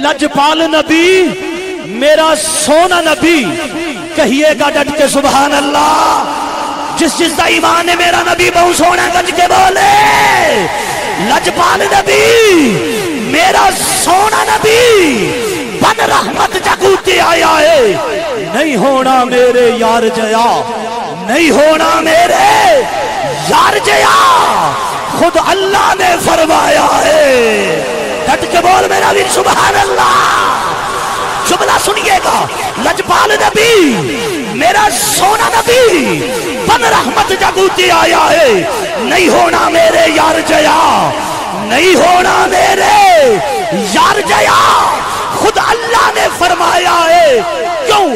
لجپال نبی میرا سونا نبی کہیے گا ڈٹ کے سبحان اللہ. جس جس کا ایمان ہے میرا نبی بہت سونا گج کے بولے. لجپال نبی میرا سونا نبی بن رحمت جگوتی آیا ہے. نہیں ہونا میرے یار جیا, نہیں ہونا میرے یار جیا, خود اللہ نے فرمایا ہے. ڈٹ کے بول میرا بھی سبحان اللہ. جملہ سنیے گا. لجپال نبی میرا سونا نبی بن رحمت جگوتی آیا ہے. نہیں ہونا میرے یار جیا, نہیں ہونا میرے یار جیا, خود اللہ نے فرمایا ہے. کیوں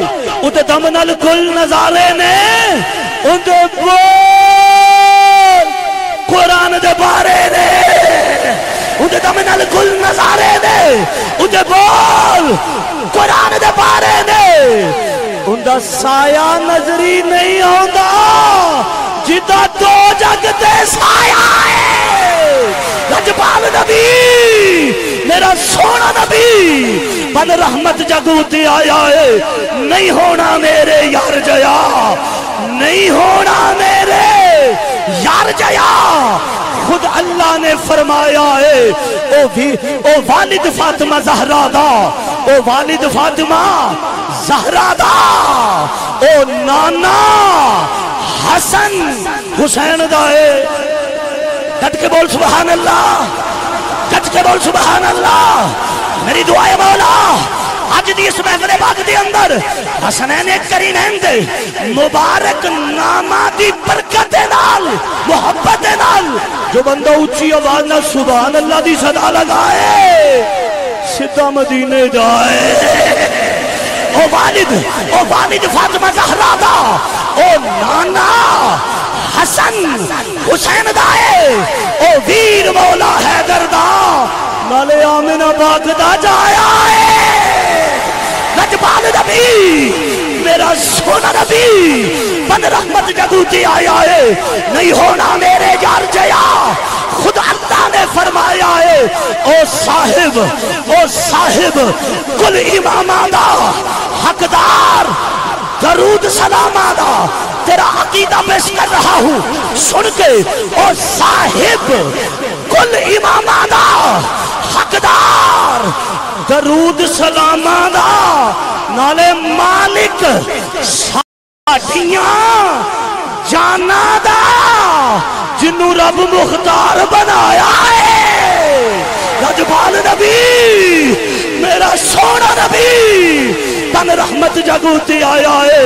ادھے دمنل کل نظارے نے ادھے بول قرآن دے بارے نے, ادھے دمنل کل نظارے نے ادھے بول قرآن دے بارے نے. اندھا سایہ نظری نہیں ہوندہ جدہ دو جگ تے سایہ ہے. لجپال نبی میرا سونا نبی بن رحمت جگوتی آیا ہے. نہیں ہونا میرے یار جیا, نہیں ہونا میرے یار جیا, خود اللہ نے فرمایا ہے. او والد فاطمہ زہرا دا, او والد فاطمہ زہرا دا, او نانا حسن حسین دا ہے. ڈٹ کے بول سبحان اللہ, ڈٹ کے بول سبحان اللہ. میری دعا ہے مولا آج دی اس محفل پاک دے اندر حسنین کرینین دے مبارک نامہ دی برکت نال محبت نال جو بندہ اچھی آواز نہ سبحان اللہ دی صدا لگائے سدھا مدینے جائے. او والد فاطمہ زہرا دا, او نانا حسن حسین دائے, او ویر مولا حیدر دا, نالے آمنہ پاک دا جایا ہے. لجپال نبی میرا سونا نبی بن رحمت جگوتی آیا ہے. نہیں ہونا میرے یار جیا, خود اللہ نے فرمایا ہے. او صاحب کل امامہ دا حقدار درود سلام دا, تیرا عقیدہ پیش کر رہا ہوں سن کے. او صاحب کل امامہ دا حقدار درود سلام دا, نالے مالک ساٹھیاں جانا دا جنہوں رب مختار بنایا ہے. لجپال نبی میرا سونا نبی بن رحمت جگوتی آیا ہے.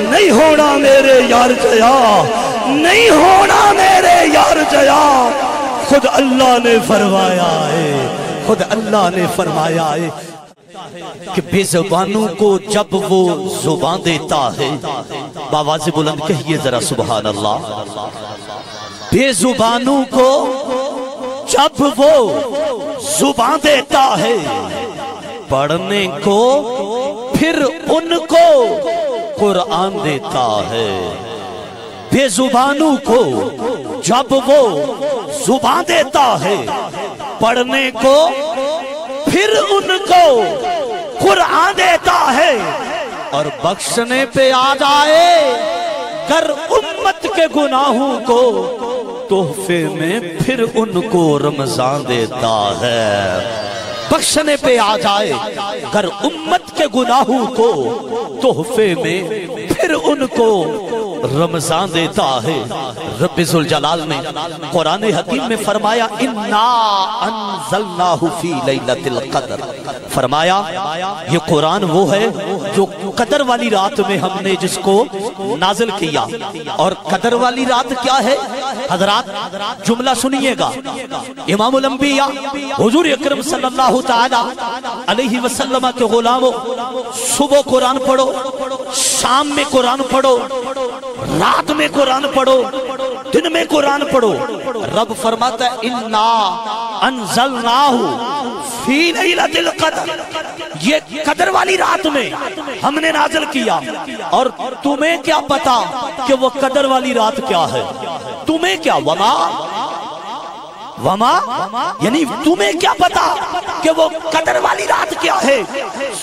نہیں ہونا میرے یار جیا, نہیں ہونا میرے یار جیا, خود اللہ نے فرمایا ہے, خود اللہ نے فرمایا ہے کہ بے زبانوں کو جب وہ زبان دیتا ہے. باواز بلند کہیے ذرا سبحان اللہ. بے زبانوں کو جب وہ زبان دیتا ہے پڑھنے کو پھر ان کو قرآن دیتا ہے. بے زبانوں کو جب وہ زبان دیتا ہے پڑھنے کو پھر ان کو قرآن دیتا ہے. اور بخشنے پہ آ جائے گر امت کے گناہوں کو تحفے میں پھر ان کو رمضان دیتا ہے. بخشنے پہ آ جائے گر امت کے گناہوں کو تحفے میں پھر ان کو رمضان دیتا ہے. رب ذوالجلال نے قرآن حکیم میں فرمایا اِنَّا أَنزَلْنَاهُ فِي لَيْلَةِ الْقَدْرِ, فرمایا یہ قرآن وہ ہے جو قدر والی رات میں ہم نے جس کو نازل کیا. اور قدر والی رات کیا ہے حضرات, جملہ سنیے گا. امام الانبیاء حضور اکرم صلی اللہ تعالی علیہ وسلم کے غلاموں, صبح قرآن پڑھو, شام میں قرآن پڑھو, رات میں قرآن پڑھو, دن میں قرآن پڑھو. رب فرماتا ہے اِنَّا أَنزَلْنَاهُ فِي لَيْلَةِ الْقَدْرِ, یہ قدر والی رات میں ہم نے نازل کیا. اور تمہیں کیا پتا کہ وہ قدر والی رات کیا ہے؟ تمہیں کیا وما یعنی تمہیں کیا پتا کہ وہ قدر والی رات کیا